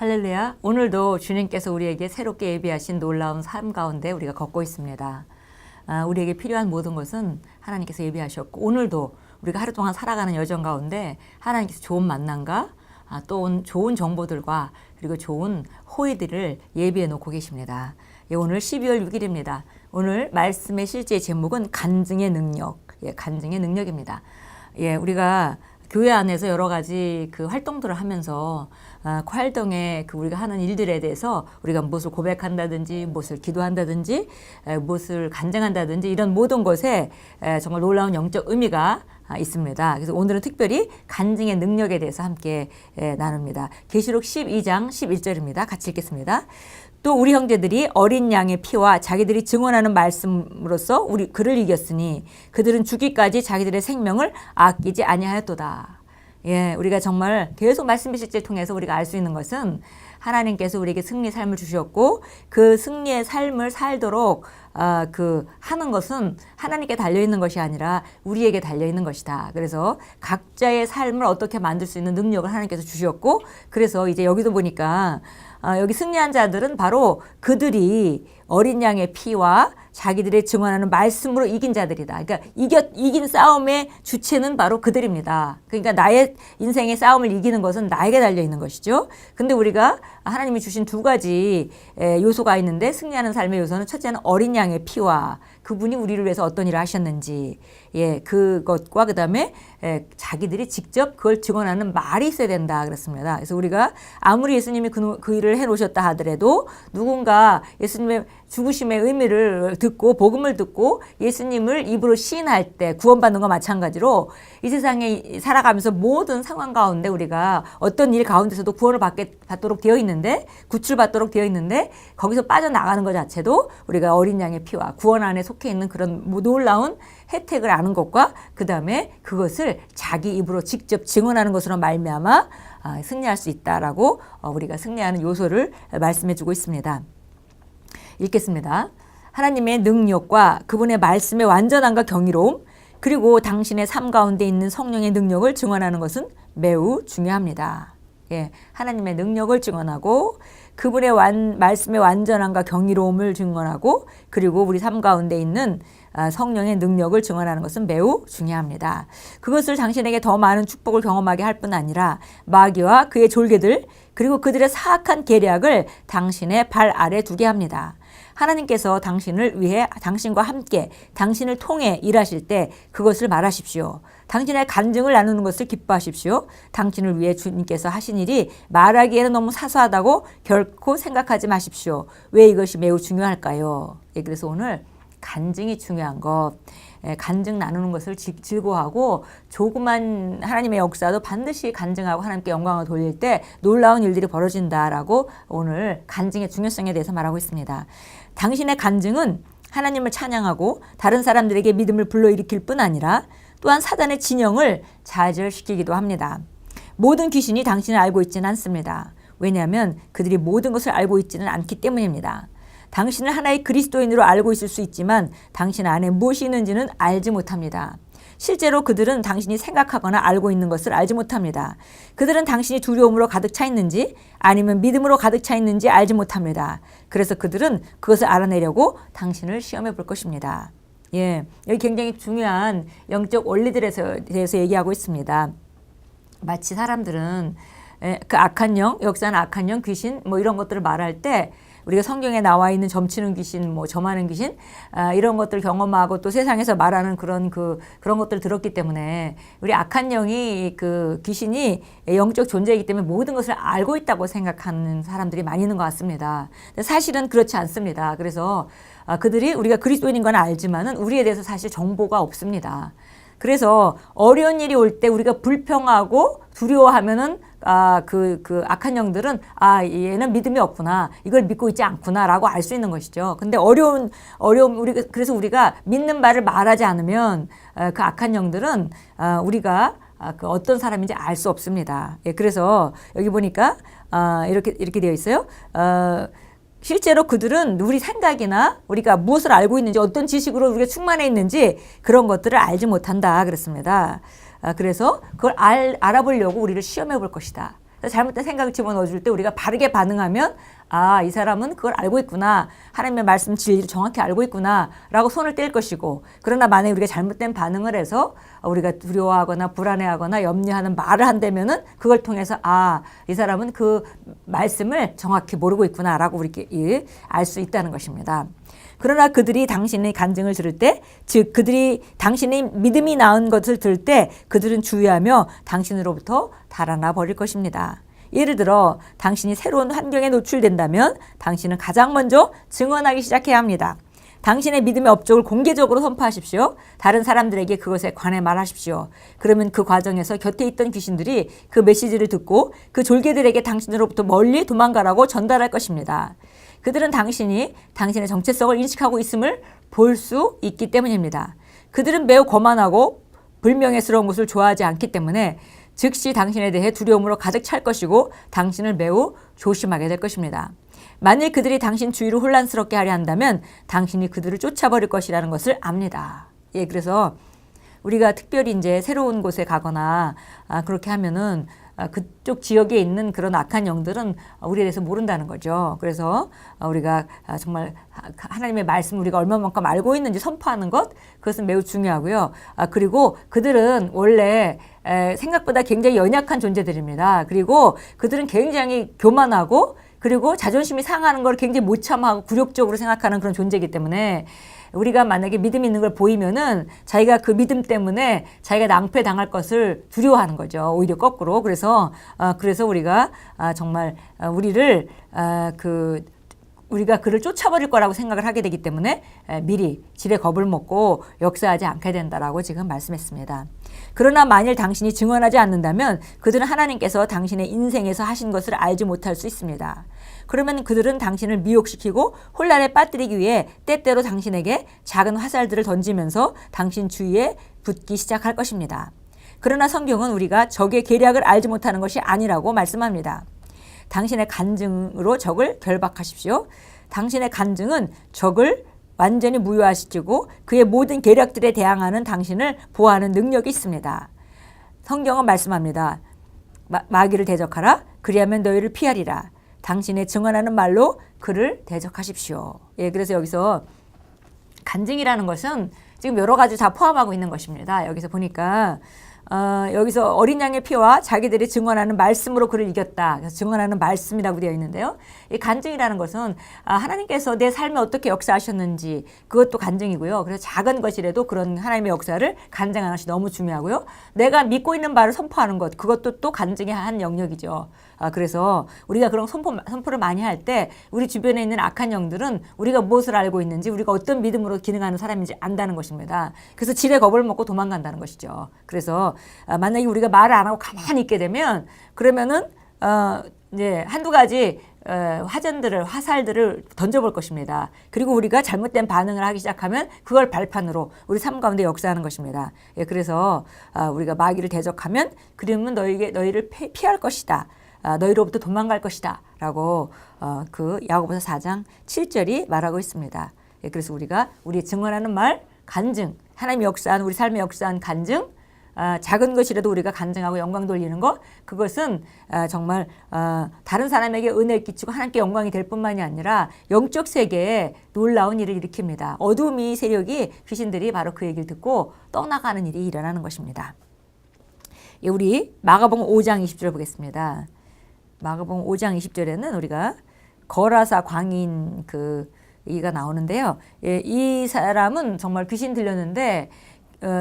할렐루야. 오늘도 주님께서 우리에게 새롭게 예비하신 놀라운 삶 가운데 우리가 걷고 있습니다. 우리에게 필요한 모든 것은 하나님께서 예비하셨고, 오늘도 우리가 하루 동안 살아가는 여정 가운데 하나님께서 좋은 만남과 또 좋은 정보들과 그리고 좋은 호의들을 예비해 놓고 계십니다. 오늘 12월 6일입니다. 오늘 말씀의 실제 제목은 간증의 능력, 간증의 능력입니다. 우리가 교회 안에서 여러 가지 그 활동들을 하면서 그 활동에 우리가 하는 일들에 대해서 우리가 무엇을 고백한다든지 무엇을 기도한다든지 무엇을 간증한다든지 이런 모든 것에 정말 놀라운 영적 의미가 있습니다. 그래서 오늘은 특별히 간증의 능력에 대해서 함께 나눕니다. 계시록 12장 11절입니다. 같이 읽겠습니다. 또 우리 형제들이 어린 양의 피와 자기들이 증언하는 말씀으로써 그를 이겼으니 그들은 죽기까지 자기들의 생명을 아끼지 아니하였도다. 우리가 정말 계속 말씀의 실제를 통해서 우리가 알 수 있는 것은 하나님께서 우리에게 승리의 삶을 주셨고 그 승리의 삶을 살도록 하는 것은 하나님께 달려있는 것이 아니라 우리에게 달려있는 것이다. 그래서 각자의 삶을 어떻게 만들 수 있는 능력을 하나님께서 주셨고, 그래서 이제 여기도 보니까 여기 승리한 자들은 바로 그들이 어린 양의 피와 자기들의 증언하는 말씀으로 이긴 자들이다. 그러니까 이긴 싸움의 주체는 바로 그들입니다. 그러니까 나의 인생의 싸움을 이기는 것은 나에게 달려 있는 것이죠. 근데 우리가 하나님이 주신 두 가지 요소가 있는데, 승리하는 삶의 요소는 첫째는 어린 양의 피와 그분이 우리를 위해서 어떤 일을 하셨는지, 그것과 그 다음에 자기들이 직접 그걸 증언하는 말이 있어야 된다 그랬습니다. 그래서 우리가 아무리 예수님이 그 일을 해놓으셨다 하더라도 누군가 예수님의 죽으심의 의미를 듣고 복음을 듣고 예수님을 입으로 시인할 때 구원받는 것 마찬가지로 이 세상에 살아가면서 모든 상황 가운데 우리가 어떤 일 가운데서도 구원을 받도록 되어 있는데, 구출받도록 되어 있는데 거기서 빠져나가는 것 자체도 우리가 어린 양의 피와 구원 안에 속해 있는 그런 놀라운 혜택을 아는 것과 그 다음에 그것을 자기 입으로 직접 증언하는 것으로 말미암아 승리할 수 있다라고 우리가 승리하는 요소를 말씀해 주고 있습니다. 읽겠습니다. 하나님의 능력과 그분의 말씀의 완전함과 경이로움, 그리고 당신의 삶 가운데 있는 성령의 능력을 증언하는 것은 매우 중요합니다. 하나님의 능력을 증언하고 그분의 말씀의 완전함과 경이로움을 증언하고 그리고 우리 삶 가운데 있는 성령의 능력을 증언하는 것은 매우 중요합니다. 그것을 당신에게 더 많은 축복을 경험하게 할 뿐 아니라 마귀와 그의 졸개들 그리고 그들의 사악한 계략을 당신의 발 아래 두게 합니다. 하나님께서 당신을 위해 당신과 함께 당신을 통해 일하실 때 그것을 말하십시오. 당신의 간증을 나누는 것을 기뻐하십시오. 당신을 위해 주님께서 하신 일이 말하기에는 너무 사소하다고 결코 생각하지 마십시오. 왜 이것이 매우 중요할까요? 그래서 오늘 간증이 중요한 것, 간증 나누는 것을 즐거워하고 조그만 하나님의 역사도 반드시 간증하고 하나님께 영광을 돌릴 때 놀라운 일들이 벌어진다라고 오늘 간증의 중요성에 대해서 말하고 있습니다. 당신의 간증은 하나님을 찬양하고 다른 사람들에게 믿음을 불러일으킬 뿐 아니라 또한 사단의 진영을 좌절시키기도 합니다. 모든 귀신이 당신을 알고 있지는 않습니다. 왜냐하면 그들이 모든 것을 알고 있지는 않기 때문입니다. 당신을 하나의 그리스도인으로 알고 있을 수 있지만 당신 안에 무엇이 있는지는 알지 못합니다. 실제로 그들은 당신이 생각하거나 알고 있는 것을 알지 못합니다. 그들은 당신이 두려움으로 가득 차 있는지 아니면 믿음으로 가득 차 있는지 알지 못합니다. 그래서 그들은 그것을 알아내려고 당신을 시험해 볼 것입니다. 여기 굉장히 중요한 영적 원리들에 대해서 얘기하고 있습니다. 마치 사람들은 그 악한 영, 역사는 악한 영, 귀신 이런 것들을 말할 때 우리가 성경에 나와 있는 점치는 귀신, 점하는 귀신 이런 것들 경험하고 또 세상에서 말하는 그런 것들을 들었기 때문에 우리 악한 영이 그 귀신이 영적 존재이기 때문에 모든 것을 알고 있다고 생각하는 사람들이 많이 있는 것 같습니다. 근데 사실은 그렇지 않습니다. 그래서 그들이 우리가 그리스도인인 건 알지만은 우리에 대해서 사실 정보가 없습니다. 그래서 어려운 일이 올 때 우리가 불평하고 두려워하면은 그 악한 영들은 얘는 믿음이 없구나, 이걸 믿고 있지 않구나라고 알 수 있는 것이죠. 근데 어려움 그래서 우리가 믿는 바를 말하지 않으면 그 악한 영들은 우리가 그 어떤 사람인지 알 수 없습니다. 그래서 여기 보니까 이렇게 되어 있어요. 실제로 그들은 우리 생각이나 우리가 무엇을 알고 있는지 어떤 지식으로 우리가 충만해 있는지 그런 것들을 알지 못한다 그랬습니다. 그래서 그걸 알아보려고 우리를 시험해 볼 것이다. 그래서 잘못된 생각을 집어넣어줄 때 우리가 바르게 반응하면 아, 이 사람은 그걸 알고 있구나. 하나님의 말씀 진리를 정확히 알고 있구나. 라고 손을 뗄 것이고, 그러나 만약에 우리가 잘못된 반응을 해서 우리가 두려워하거나 불안해하거나 염려하는 말을 한다면은 그걸 통해서 아, 이 사람은 그 말씀을 정확히 모르고 있구나. 라고 우리가 알 수 있다는 것입니다. 그러나 그들이 당신의 간증을 들을 때, 즉 그들이 당신의 믿음이 나은 것을 들을 때 그들은 주의하며 당신으로부터 달아나 버릴 것입니다. 예를 들어 당신이 새로운 환경에 노출된다면 당신은 가장 먼저 증언하기 시작해야 합니다. 당신의 믿음의 업적을 공개적으로 선포하십시오. 다른 사람들에게 그것에 관해 말하십시오. 그러면 그 과정에서 곁에 있던 귀신들이 그 메시지를 듣고 그 졸개들에게 당신으로부터 멀리 도망가라고 전달할 것입니다. 그들은 당신이 당신의 정체성을 인식하고 있음을 볼 수 있기 때문입니다. 그들은 매우 거만하고 불명예스러운 것을 좋아하지 않기 때문에 즉시 당신에 대해 두려움으로 가득 찰 것이고 당신을 매우 조심하게 될 것입니다. 만일 그들이 당신 주위를 혼란스럽게 하려 한다면 당신이 그들을 쫓아버릴 것이라는 것을 압니다. 예, 그래서 우리가 특별히 이제 새로운 곳에 가거나 그렇게 하면은 그쪽 지역에 있는 그런 악한 영들은 우리에 대해서 모른다는 거죠. 그래서 우리가 정말 하나님의 말씀 우리가 얼마만큼 알고 있는지 선포하는 것, 그것은 매우 중요하고요. 그리고 그들은 원래 생각보다 굉장히 연약한 존재들입니다. 그리고 그들은 굉장히 교만하고 그리고 자존심이 상하는 걸 굉장히 못 참아하고 굴욕적으로 생각하는 그런 존재이기 때문에 우리가 만약에 믿음 있는 걸 보이면은 자기가 그 믿음 때문에 자기가 낭패 당할 것을 두려워하는 거죠. 오히려 거꾸로. 그래서 우리가 정말 우리가 그를 쫓아버릴 거라고 생각을 하게 되기 때문에 미리 지레 겁을 먹고 역사하지 않게 된다라고 지금 말씀했습니다. 그러나 만일 당신이 증언하지 않는다면 그들은 하나님께서 당신의 인생에서 하신 것을 알지 못할 수 있습니다. 그러면 그들은 당신을 미혹시키고 혼란에 빠뜨리기 위해 때때로 당신에게 작은 화살들을 던지면서 당신 주위에 붙기 시작할 것입니다. 그러나 성경은 우리가 적의 계략을 알지 못하는 것이 아니라고 말씀합니다. 당신의 간증으로 적을 결박하십시오. 당신의 간증은 적을 완전히 무효화시키고 그의 모든 계략들에 대항하는 당신을 보호하는 능력이 있습니다. 성경은 말씀합니다. 마귀를 대적하라. 그리하면 너희를 피하리라. 당신의 증언하는 말로 그를 대적하십시오. 예, 그래서 여기서 간증이라는 것은 지금 여러 가지 다 포함하고 있는 것입니다. 여기서 보니까 여기서 어린 양의 피와 자기들이 증언하는 말씀으로 그를 이겼다. 그래서 증언하는 말씀이라고 되어 있는데요. 이 간증이라는 것은 하나님께서 내 삶에 어떻게 역사하셨는지 그것도 간증이고요. 그래서 작은 것이라도 그런 하나님의 역사를 간증하는 것이 너무 중요하고요. 내가 믿고 있는 바를 선포하는 것, 그것도 또 간증의 한 영역이죠. 그래서 우리가 그런 선포를 많이 할 때 우리 주변에 있는 악한 영들은 우리가 무엇을 알고 있는지, 우리가 어떤 믿음으로 기능하는 사람인지 안다는 것입니다. 그래서 지레 겁을 먹고 도망간다는 것이죠. 그래서 만약에 우리가 말을 안 하고 가만히 있게 되면 그러면은 이제 한두 가지 화살들을 던져볼 것입니다. 그리고 우리가 잘못된 반응을 하기 시작하면 그걸 발판으로 우리 삶 가운데 역사하는 것입니다. 예, 그래서 우리가 마귀를 대적하면 그러면 너희를 피할 것이다. 너희로부터 도망갈 것이다. 라고 그 야고보서 4장 7절이 말하고 있습니다. 예, 그래서 우리가 우리 증언하는 말, 간증, 하나님이 역사한 우리 삶에 역사한 간증, 작은 것이라도 우리가 간증하고 영광 돌리는 것, 그것은 정말 다른 사람에게 은혜를 끼치고 하나님께 영광이 될 뿐만이 아니라 영적 세계에 놀라운 일을 일으킵니다. 어둠의 세력이 귀신들이 바로 그 얘기를 듣고 떠나가는 일이 일어나는 것입니다. 예, 우리 마가복음 5장 20절을 보겠습니다. 마가복음 5장 20절에는 우리가 거라사 광인 이가 나오는데요. 예, 이 사람은 정말 귀신 들렸는데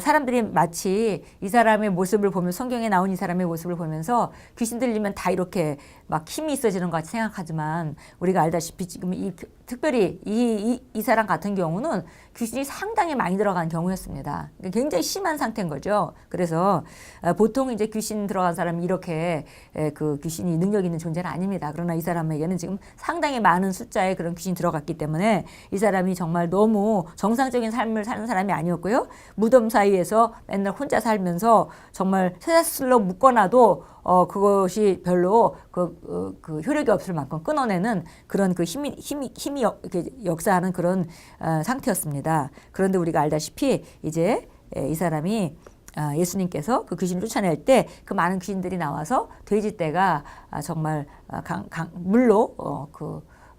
사람들이 마치 이 사람의 모습을 보면, 성경에 나온 이 사람의 모습을 보면서 귀신 들리면 다 이렇게 막 힘이 있어지는 것 같이 생각하지만 우리가 알다시피 지금 특별히 이 사람 같은 경우는 귀신이 상당히 많이 들어간 경우였습니다. 굉장히 심한 상태인 거죠. 그래서 보통 이제 귀신 들어간 사람이 이렇게 그 귀신이 능력 있는 존재는 아닙니다. 그러나 이 사람에게는 지금 상당히 많은 숫자의 그런 귀신이 들어갔기 때문에 이 사람이 정말 너무 정상적인 삶을 사는 사람이 아니었고요. 무덤 사이에서 맨날 혼자 살면서 정말 쇠사슬로 묶어놔도 그것이 별로 그 효력이 없을 만큼 끊어내는 그런 그 힘이 역사하는 그런 상태였습니다. 그런데 우리가 알다시피 이제 이 사람이 예수님께서 그 귀신을 쫓아낼 때 그 많은 귀신들이 나와서 돼지떼가 정말 물로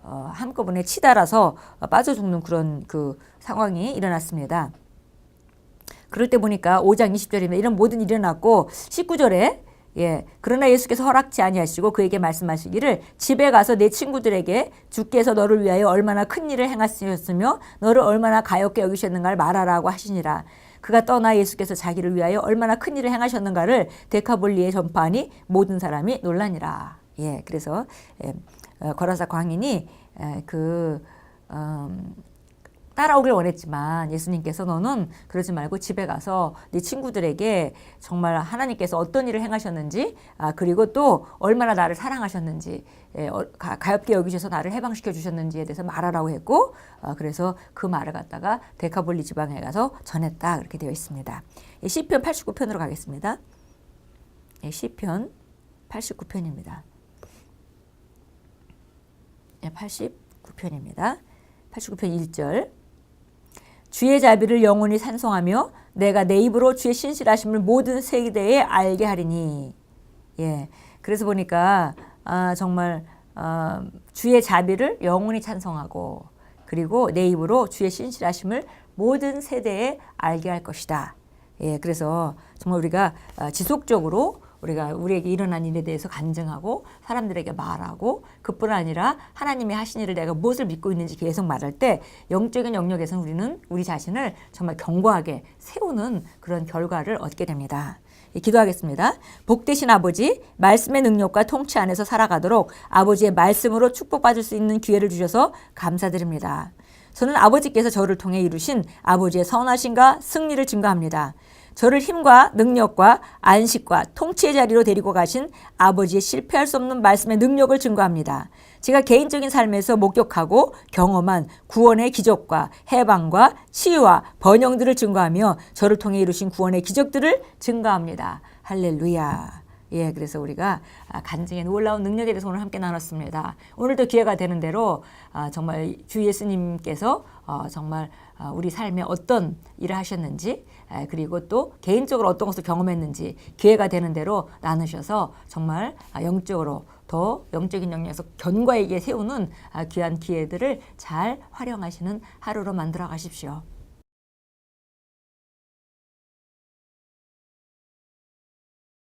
한꺼번에 치달아서 빠져 죽는 그런 그 상황이 일어났습니다. 그럴 때 보니까 5장 20절입니다. 이런 모든 일이 일어났고 19절에 그러나 예수께서 허락지 아니하시고 그에게 말씀하시기를 집에 가서 내 친구들에게 주께서 너를 위하여 얼마나 큰 일을 행하셨으며 너를 얼마나 가엾게 여기셨는가를 말하라고 하시니라. 그가 떠나 예수께서 자기를 위하여 얼마나 큰 일을 행하셨는가를 데카볼리에 전파하니 모든 사람이 놀라니라. 그래서 거라사 광인이 따라오길 원했지만 예수님께서 너는 그러지 말고 집에 가서 네 친구들에게 정말 하나님께서 어떤 일을 행하셨는지 그리고 또 얼마나 나를 사랑하셨는지 가엾게 여기셔서 나를 해방시켜 주셨는지에 대해서 말하라고 했고 그래서 그 말을 갖다가 데카볼리 지방에 가서 전했다 그렇게 되어 있습니다. 시편 89편으로 가겠습니다. 시편 89편입니다. 89편입니다. 89편 1절 주의 자비를 영원히 찬송하며 내가 내 입으로 주의 신실하심을 모든 세대에 알게 하리니. 그래서 보니까 정말 주의 자비를 영원히 찬송하고 그리고 내 입으로 주의 신실하심을 모든 세대에 알게 할 것이다. 그래서 정말 우리가 지속적으로 우리에게 일어난 일에 대해서 간증하고 사람들에게 말하고 그뿐 아니라 하나님이 하신 일을 내가 무엇을 믿고 있는지 계속 말할 때 영적인 영역에서는 우리는 우리 자신을 정말 견고하게 세우는 그런 결과를 얻게 됩니다. 기도하겠습니다. 복되신 아버지, 말씀의 능력과 통치 안에서 살아가도록 아버지의 말씀으로 축복받을 수 있는 기회를 주셔서 감사드립니다. 저는 아버지께서 저를 통해 이루신 아버지의 선하심과 승리를 증거합니다. 저를 힘과 능력과 안식과 통치의 자리로 데리고 가신 아버지의 실패할 수 없는 말씀의 능력을 증거합니다. 제가 개인적인 삶에서 목격하고 경험한 구원의 기적과 해방과 치유와 번영들을 증거하며 저를 통해 이루신 구원의 기적들을 증거합니다. 할렐루야. 그래서 우리가 간증의 놀라운 능력에 대해서 오늘 함께 나눴습니다. 오늘도 기회가 되는 대로 정말 주 예수님께서 정말 우리 삶에 어떤 일을 하셨는지 그리고 또 개인적으로 어떤 것을 경험했는지 기회가 되는 대로 나누셔서 정말 영적으로 더 영적인 영역에서 견고하게 세우는 귀한 기회들을 잘 활용하시는 하루로 만들어 가십시오.